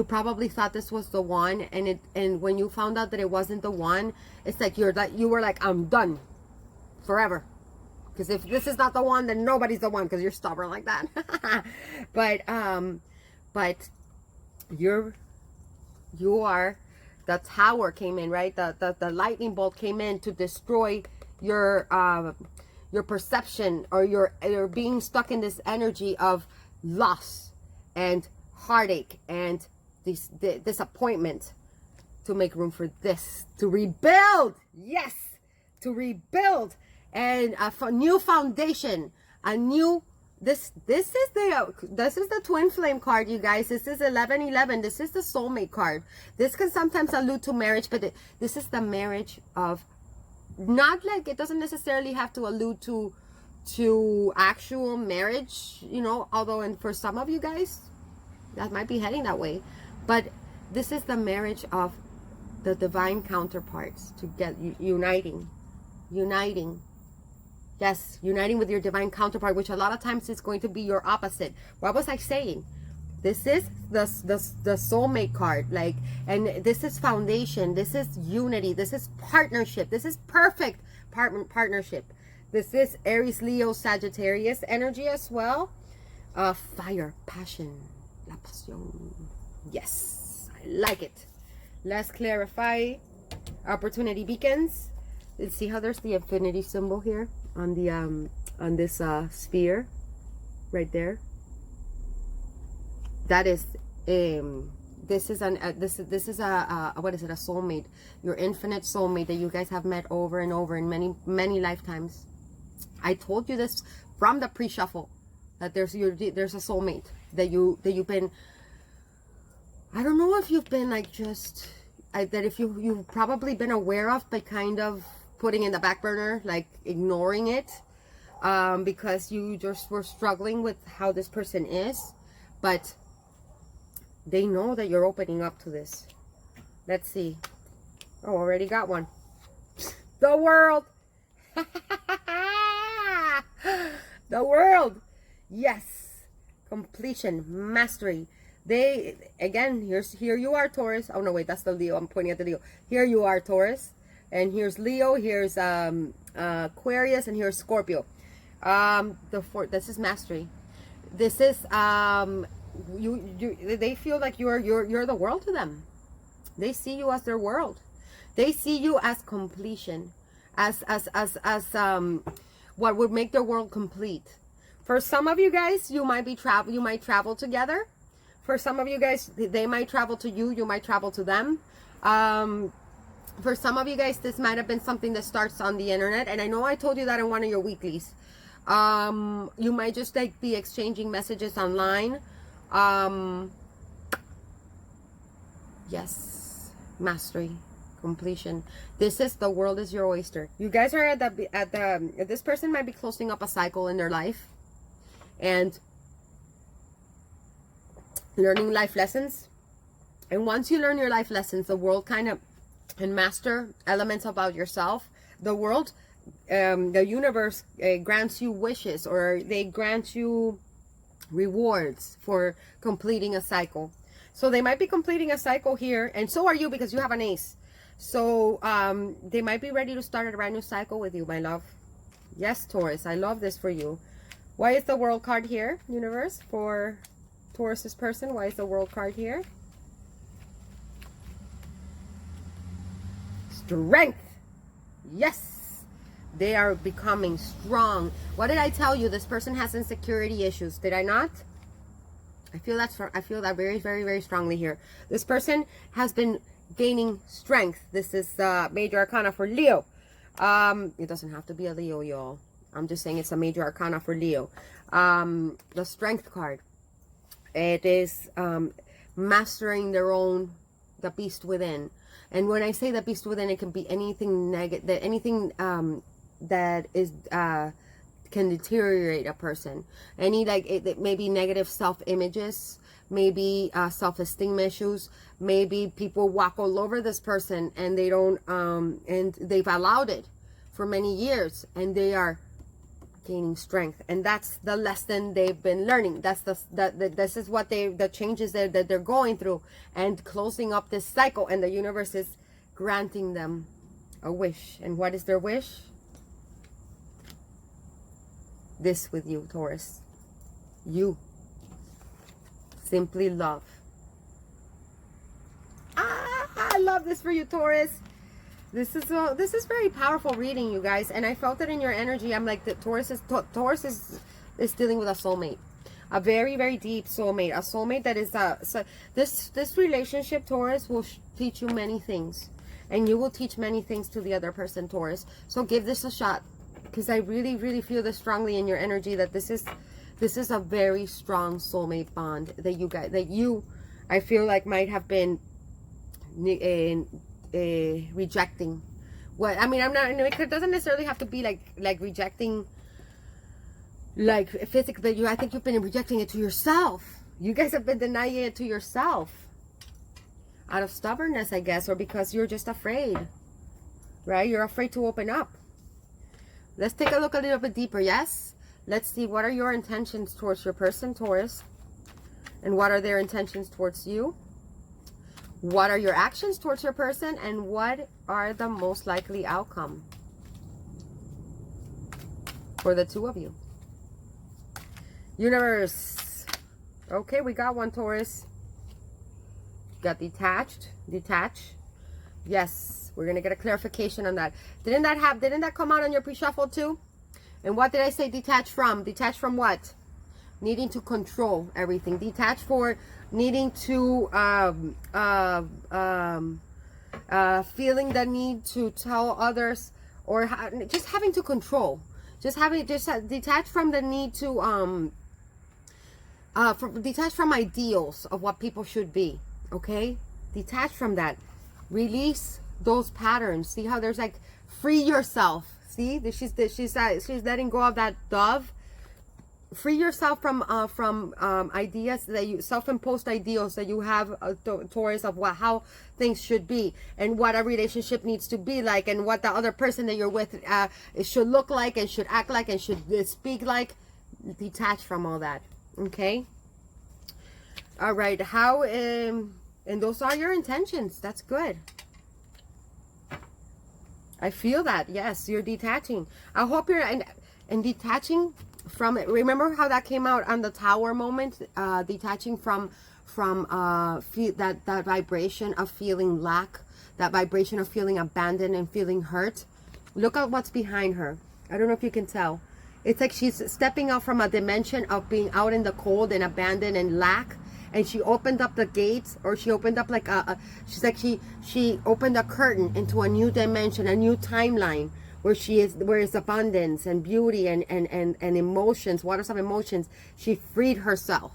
probably thought this was the one, and when you found out that it wasn't the one, it's like you were like, I'm done forever, because if this is not the one, then nobody's the one, because you're stubborn like that. but you are, the tower came in, right? The lightning bolt came in to destroy your perception, or you're being stuck in this energy of loss and heartache and disappointment, to make room for this, to rebuild. Yes, to rebuild, and a new foundation, a new. This is the twin flame card, you guys. This is 1111. This is the soulmate card. This can sometimes allude to marriage, but this is the marriage of, not like, it doesn't necessarily have to allude to actual marriage, you know, although, and for some of you guys that might be heading that way, but this is the marriage of the divine counterparts to get uniting. Yes, uniting with your divine counterpart, which a lot of times is going to be your opposite. What was I saying? This is the soulmate card, like, and this is foundation. This is unity. This is partnership. This is perfect partnership. This is Aries, Leo, Sagittarius energy as well. Fire, passion, la pasión. Yes, I like it. Let's clarify. Opportunity beacons. Let's see how there's the infinity symbol here on the on this sphere right there. That is this is a what is it, a soulmate, your infinite soulmate that you guys have met over and over in many lifetimes. I told you this from the pre-shuffle, that there's a soulmate that you've been, I don't know if you've been like that if you've probably been aware of, but kind of putting in the back burner, like ignoring it, because you just were struggling with how this person is, but they know that you're opening up to this. Let's see. Oh, already got one. The World. The World. Yes. Completion. Mastery. They, again, here you are, Taurus. Oh, no, wait, that's the Leo. I'm pointing at the Leo. Here you are, Taurus. And here's Leo. Here's Aquarius. And here's Scorpio. This is mastery. This is, they feel like you're the world to them. They see you as their world. They see you as completion, as what would make their world complete. For some of you guys, you might travel together. For some of you guys, they might travel to you. You might travel to them. For some of you guys, this might have been something that starts on the internet. And I know I told you that in one of your weeklies. You might just like be exchanging messages online. Yes, mastery, completion. This is the world is your oyster. You guys are this person might be closing up a cycle in their life and learning life lessons. And once you learn your life lessons, the world kind of, and master elements about yourself, the world, the universe grants you wishes, or they grant you rewards for completing a cycle. So they might be completing a cycle here, and so are you, because you have an ace. So they might be ready to start a brand new cycle with you, my love. Yes, Taurus, I love this for you. Why is the World card here, universe, for Taurus's person? Why is the World card here? Strength. Yes. They are becoming strong. What did I tell you? This person has insecurity issues. Did I not? I feel that very, very, very strongly here. This person has been gaining strength. This is major arcana for Leo. It doesn't have to be a Leo, y'all. I'm just saying it's a major arcana for Leo. The strength card. It is mastering their own, the beast within. And when I say the beast within, it can be anything negative, anything that is can deteriorate a person. Any like it may be negative self-images, maybe self-esteem issues, maybe people walk all over this person and they don't and they've allowed it for many years, and they are gaining strength, and that's the lesson they've been learning. That's this is what the changes that they're going through, and closing up this cycle, and the universe is granting them a wish. And what is their wish? This with you, Taurus. You simply love. I love this for you, Taurus. This is very powerful reading, you guys, and I felt it in your energy. I'm like, the Taurus is dealing with a soulmate, a very, very deep soulmate, a soulmate that is so this relationship, Taurus, will teach you many things, and you will teach many things to the other person, Taurus. So give this a shot, because I really, really feel this strongly in your energy that this is a very strong soulmate bond that you guys, I feel like might have been rejecting. What I mean, I'm not, it doesn't necessarily have to be like rejecting like physically. I think you've been rejecting it to yourself. You guys have been denying it to yourself out of stubbornness, I guess, or because you're just afraid, right? You're afraid to open up. Let's take a look a little bit deeper. Yes, let's see, what are your intentions towards your person, Taurus, and what are their intentions towards you? What are your actions towards your person, and what are the most likely outcome for the two of you? Universe. Okay, we got one, Taurus. Got detached. Detach. Yes, we're gonna get a clarification on that. Didn't that come out on your pre-shuffle too? And what did I say detach from? Detach from what? Needing to control everything. Detach for needing to feeling the need to tell others, or just having to control, just detach from the need to detach from ideals of what people should be. Okay, detach from that, release those patterns. See how there's like, free yourself. See, she's letting go of that dove. Free yourself from ideas that you, self-imposed ideals that you have, Taurus, of how things should be, and what a relationship needs to be like, and what the other person that you're with it should look like, and should act like, and should speak like. Detach from all that. Okay. All right. How and those are your intentions. That's good. I feel that. Yes, you're detaching. I hope you're and detaching from it. Remember how that came out on the Tower moment, detaching from that vibration of feeling lack, that vibration of feeling abandoned and feeling hurt. Look at what's behind her. I don't know if you can tell. It's like she's stepping out from a dimension of being out in the cold and abandoned and lack, and she opened up the gates, or she opened up like she's like she opened a curtain into a new dimension, a new timeline, where is abundance and beauty and emotions, waters of emotions. She freed herself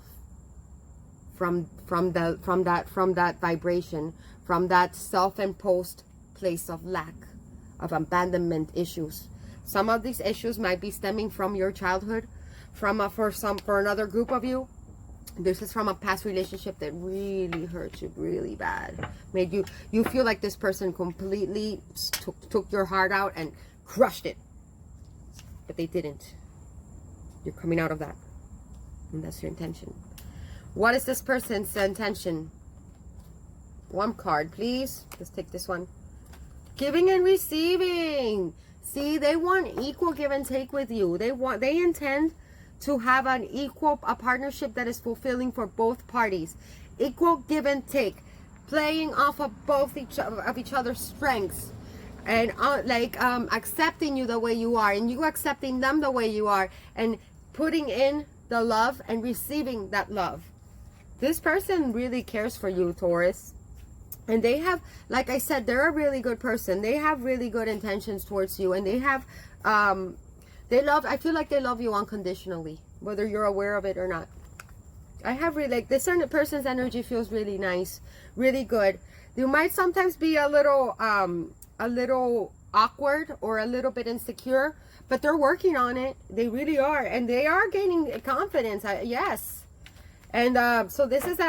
from that vibration, from that self-imposed place of lack, of abandonment issues. Some of these issues might be stemming from your childhood, for another group of you. This is from a past relationship that really hurt you really bad. Made you feel like this person completely took your heart out and crushed it, but they didn't. You're coming out of that, and that's your intention. What is this person's intention? One card, please. Let's take this one. Giving and receiving. See, they want equal give and take with you. They intend to have an equal, a partnership that is fulfilling for both parties. Equal give and take, playing off of both each other's strengths, and accepting you the way you are, and you accepting them the way you are, and putting in the love and receiving that love. This person really cares for you, Taurus. And they have, like I said, they're a really good person. They have really good intentions towards you. And they have, I feel like they love you unconditionally, whether you're aware of it or not. I have really, like, this certain person's energy feels really nice, really good. You might sometimes be a little awkward or a little bit insecure, but they're working on it. They really are. And they are gaining confidence. Yes. And so this is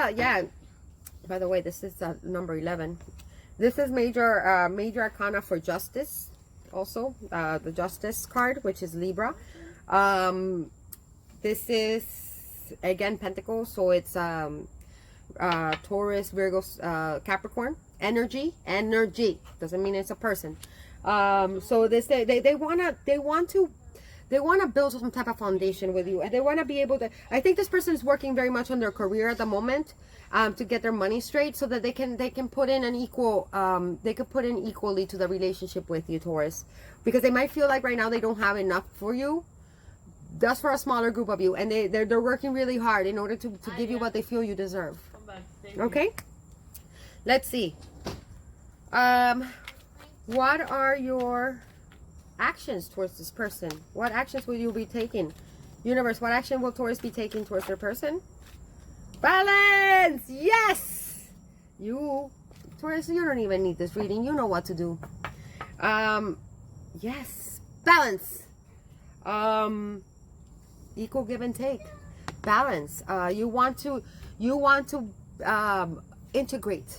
by the way, this is number 11. This is major arcana for justice. Also, the justice card, which is Libra. This is, again, Pentacles. So it's Taurus, Virgo, Capricorn. Energy. Doesn't mean it's a person. So this, they want to build some type of foundation with you, and they want to be able to, I think this person is working very much on their career at the moment, to get their money straight, so that they can put in an equal, they could put in equally to the relationship with you, Taurus, because they might feel like right now they don't have enough for you, just for a smaller group of you, and they're working really hard in order to give you what they feel you deserve. Okay, let's see. What are your actions towards this person? What actions will you be taking? Universe, what action will Taurus be taking towards their person? Balance! Yes! You, Taurus, you don't even need this reading. You know what to do. Yes. Balance. Equal give and take. Balance. You want to integrate.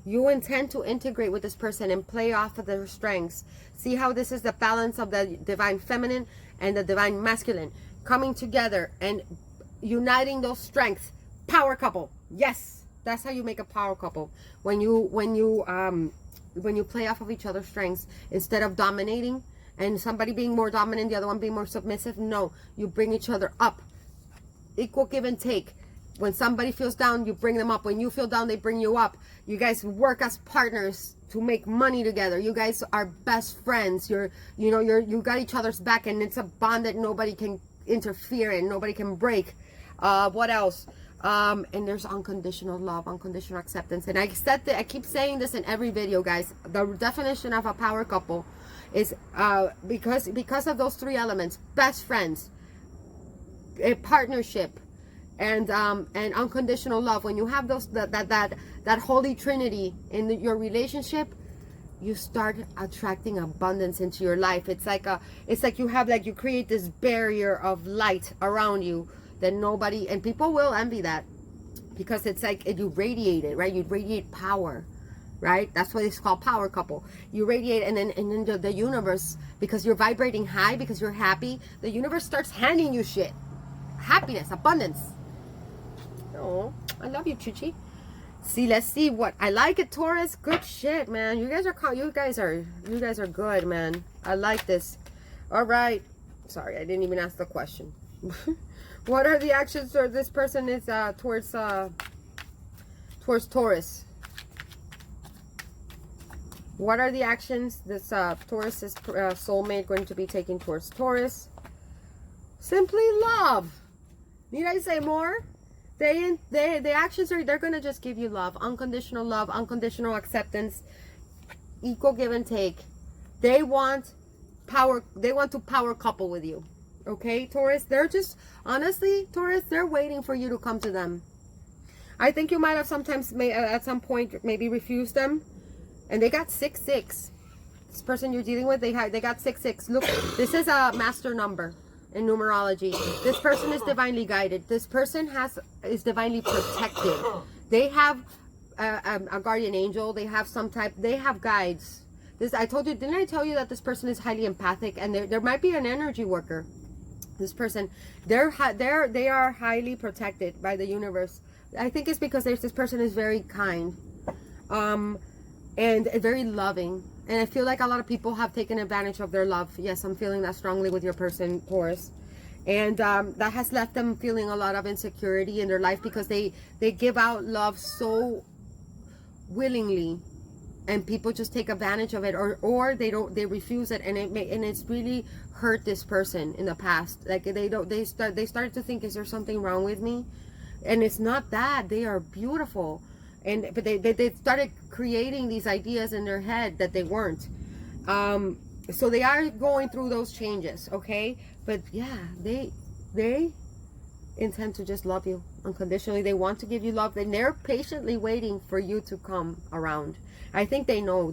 You intend to integrate with this person and play off of their strengths. See how this is the balance of the divine feminine and the divine masculine coming together and uniting those strengths. Power couple. Yes, that's how you make a power couple. When you play off of each other's strengths, instead of dominating and somebody being more dominant, the other one being more submissive. No, you bring each other up. Equal give and take. When somebody feels down, you bring them up. When you feel down, they bring you up. You guys work as partners to make money together. You guys are best friends. You got each other's back, and it's a bond that nobody can interfere in, nobody can break. What else? And there's unconditional love, unconditional acceptance. And I keep saying this in every video, guys. The definition of a power couple is because of those three elements: best friends, a partnership, and unconditional love. When you have those that holy trinity in your relationship, you start attracting abundance into your life. It's like you create this barrier of light around you that nobody, and people will envy that, because it's like you radiate it, right? You radiate power, right? That's why it's called power couple. You radiate, and then the universe, because you're vibrating high, because you're happy, the universe starts handing you shit, happiness, abundance. Oh, I love you, Chuchi. See, let's see what I like it, Taurus. Good shit, man. You guys are good, man. I like this. All right. Sorry, I didn't even ask the question. What are the actions or this person is towards Taurus? What are the actions this Taurus is soulmate going to be taking towards Taurus? Simply love. Need I say more? The actions are, they're going to just give you love, unconditional acceptance, equal give and take. They want power. They want to power couple with you. Okay, Taurus, they're just, honestly, Taurus, they're waiting for you to come to them. I think you might have sometimes, at some point, maybe refused them. And they got 6-6. This person you're dealing with, they got 6-6. Look, this is a master number in numerology. This person is divinely guided. This person is divinely protected. They have a guardian angel. They have they have guides. Didn't I tell you that this person is highly empathic, and there might be an energy worker. This person, they are highly protected by the universe. I think it's because this person is very kind, and very loving. And I feel like a lot of people have taken advantage of their love. Yes, I'm feeling that strongly with your person, Taurus. And that has left them feeling a lot of insecurity in their life because they give out love so willingly, and people just take advantage of it, or they refuse it, and it's really hurt this person in the past. Like they started to think, is there something wrong with me? And it's not that. They are beautiful, but they started creating these ideas in their head that they weren't. So they are going through those changes, okay? But yeah, they intend to just love you unconditionally. They want to give you love, and they're patiently waiting for you to come around. I think they know,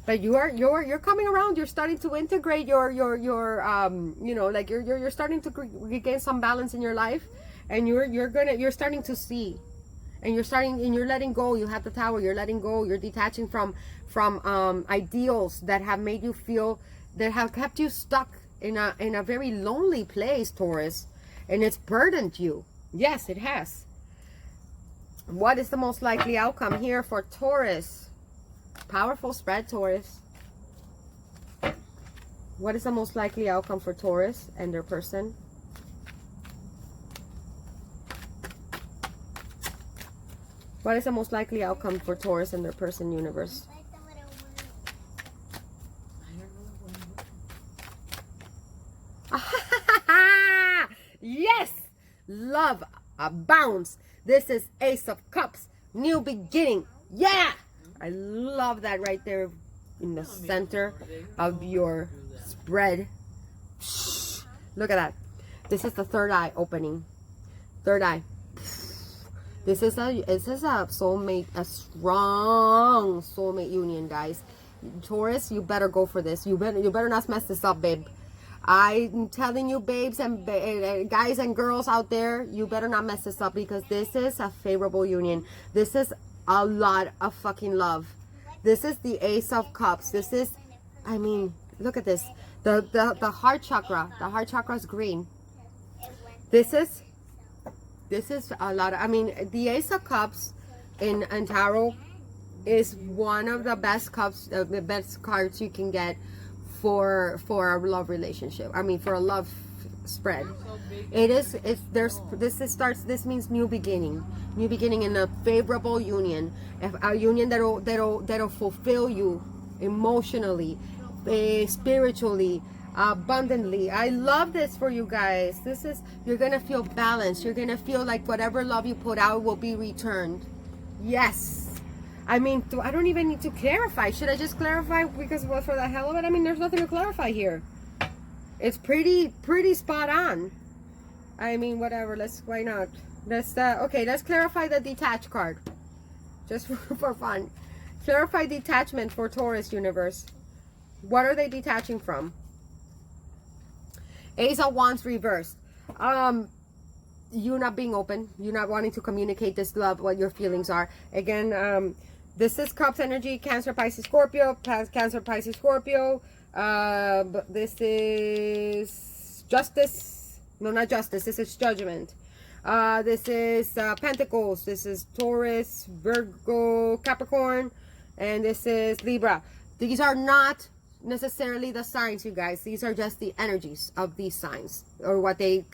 but you're coming around. You're starting to integrate your you know, like you're starting to regain some balance in your life, and you're starting to see, and you're letting go. You have the Tower. You're letting go. You're detaching from ideals that have made you feel, that have kept you stuck in a very lonely place, Taurus, and it's burdened you. Yes, it has. What is the most likely outcome here for Taurus? Powerful spread, Taurus. What is the most likely outcome for Taurus and their person? What is the most likely outcome for Taurus and their person, universe? Yes! Love abounds. This is Ace of Cups. New beginning. Yeah! I love that right there in the center of your spread. Look at that. This is the third eye opening. Third eye. This is a soulmate, a strong soulmate union, guys. Taurus, you better go for this. You better not mess this up, babe. I'm telling you, babes and guys and girls out there, you better not mess this up, because this is a favorable union. This is a lot of fucking love. This is the Ace of Cups. This is, I mean, look at this. The heart chakra. The heart chakra is green. This is a lot of, I mean, the Ace of Cups in tarot is one of the best cups, the best cards you can get for a love relationship. I mean, for a love spread. This means new beginning in a favorable union, a union that'll fulfill you emotionally, spiritually, abundantly. I love this for you guys. You're gonna feel balanced. You're gonna feel like whatever love you put out will be returned. Yes. I mean, I don't even need to clarify. Should I just clarify because for the hell of it? I mean, there's nothing to clarify here. It's pretty spot on. I mean, whatever. Why not? Okay, let's clarify the detached card. Just for fun. Clarify detachment for Taurus universe. What are they detaching from? Ace of Wands reversed. You not being open. You not wanting to communicate this love, what your feelings are. Again, this is Cups energy, Cancer, Pisces, Scorpio. Cancer, Pisces, Scorpio. This is Justice. No, not Justice. This is Judgment. This is Pentacles. This is Taurus, Virgo, Capricorn. And this is Libra. These are not necessarily the signs, you guys. These are just the energies of these signs, or what they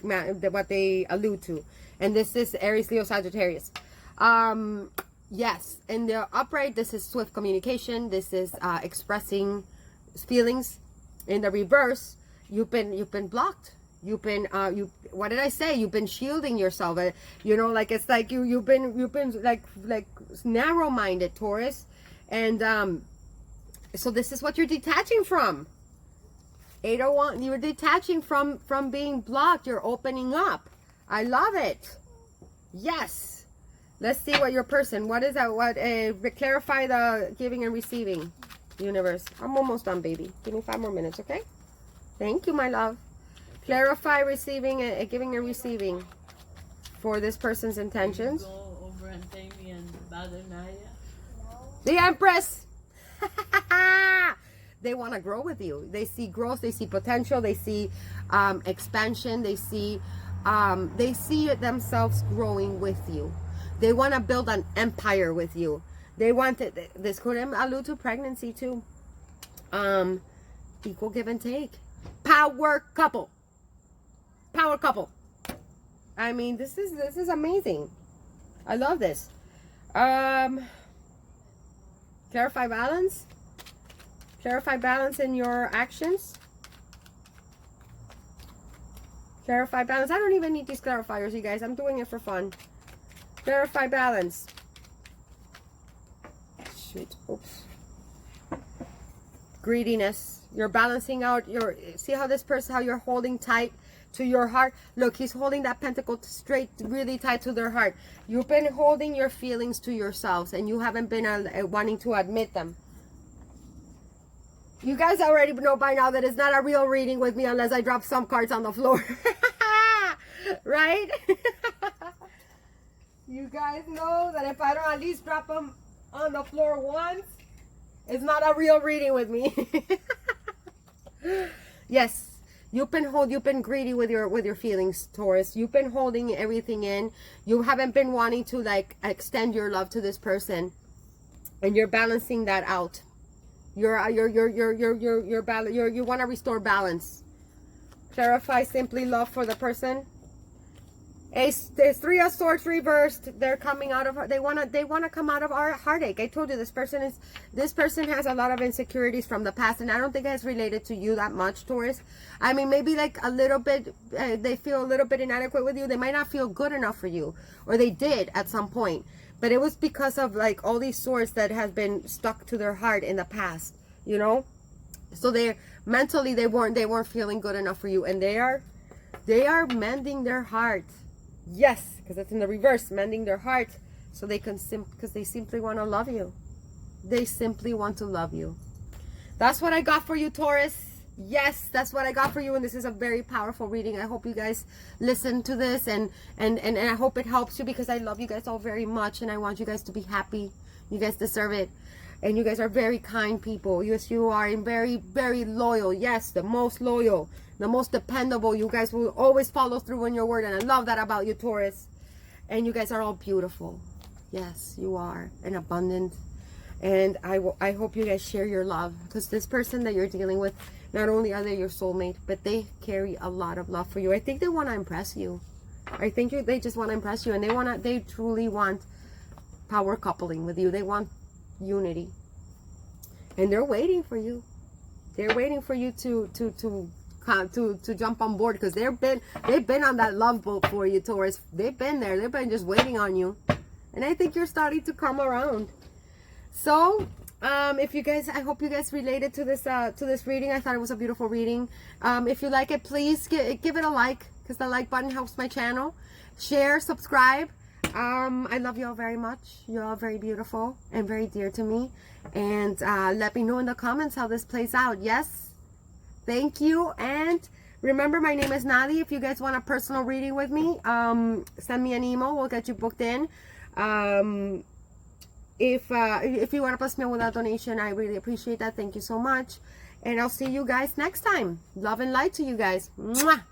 allude to. And this is Aries, Leo, Sagittarius. Yes, in the upright, this is swift communication. This is expressing feelings. In the reverse, you've been blocked. What did I say? You've been shielding yourself. You know, like it's like you've been like narrow-minded, Taurus, and so this is what you're detaching from. 801, you're detaching from being blocked. You're opening up. I love it. Yes. Let's see what your person, what is that? Clarify the giving and receiving, universe. I'm almost done, baby. Give me 5 more minutes, okay? Thank you, my love. Clarify receiving, giving and receiving for this person's intentions. Go over and take me and bother Naya. The Empress. They want to grow with you. They see growth. They see potential. They see expansion. They see themselves growing with you. They want to build an empire with you. They want it. This could allude to pregnancy too. Equal give and take. Power couple. power couple. I mean, this is amazing. I love this. Clarify balance. Clarify balance in your actions. Clarify balance. I don't even need these clarifiers, you guys. I'm doing it for fun. Clarify balance. Shoot. Oops. Greediness. You're balancing out your... See how this person, how you're holding tight to your heart? Look, he's holding that pentacle straight, really tight to their heart. You've been holding your feelings to yourselves, and you haven't been wanting to admit them. You guys already know by now that it's not a real reading with me unless I drop some cards on the floor. Right? You guys know that if I don't at least drop them on the floor once, it's not a real reading with me. Yes. You've been greedy with your feelings, Taurus. You've been holding everything in. You haven't been wanting to like extend your love to this person, and you're balancing that out. You want to restore balance. Clarify simply love for the person. There's 3 of Swords reversed. They're coming out of, they want to come out of our heartache. I told you this person has a lot of insecurities from the past, and I don't think it's related to you that much, Taurus. I mean, maybe like a little bit, they feel a little bit inadequate with you. They might not feel good enough for you, or they did at some point, but it was because of like all these swords that has been stuck to their heart in the past, you know. So they mentally they weren't feeling good enough for you, and they are mending their heart. Yes, because it's in the reverse, mending their heart, so they can because they simply want to love you. They simply want to love you. That's what I got for you, Taurus. Yes, that's what I got for you, and this is a very powerful reading. I hope you guys listen to this, and I hope it helps you, because I love you guys all very much, and I want you guys to be happy. You guys deserve it, and you guys are very kind people. Yes, you are, and very, very loyal. Yes, the most loyal, the most dependable. You guys will always follow through on your word, and I love that about you, Taurus. And you guys are all beautiful. Yes, you are, and abundant. And I hope you guys share your love, because this person that you're dealing with, not only are they your soulmate, but they carry a lot of love for you. I think they want to impress you. I think they just want to impress you, and they truly want power coupling with you. They want unity, and they're waiting for you. They're waiting for you to jump on board, because they've been on that love boat for you, Taurus. They've been there. They've been just waiting on you, and I think you're starting to come around. So if you guys, I hope you guys related to this reading. I thought it was a beautiful reading. If you like it, please give it a like, because the like button helps my channel. Share, subscribe. I love you all very much. You're all very beautiful and very dear to me. And let me know in the comments how this plays out. Yes, thank you. And remember, my name is Nadi. If you guys want a personal reading with me, send me an email. We'll get you booked in. If you want to bless me with a donation, I really appreciate that. Thank you so much. And I'll see you guys next time. Love and light to you guys. Mwah!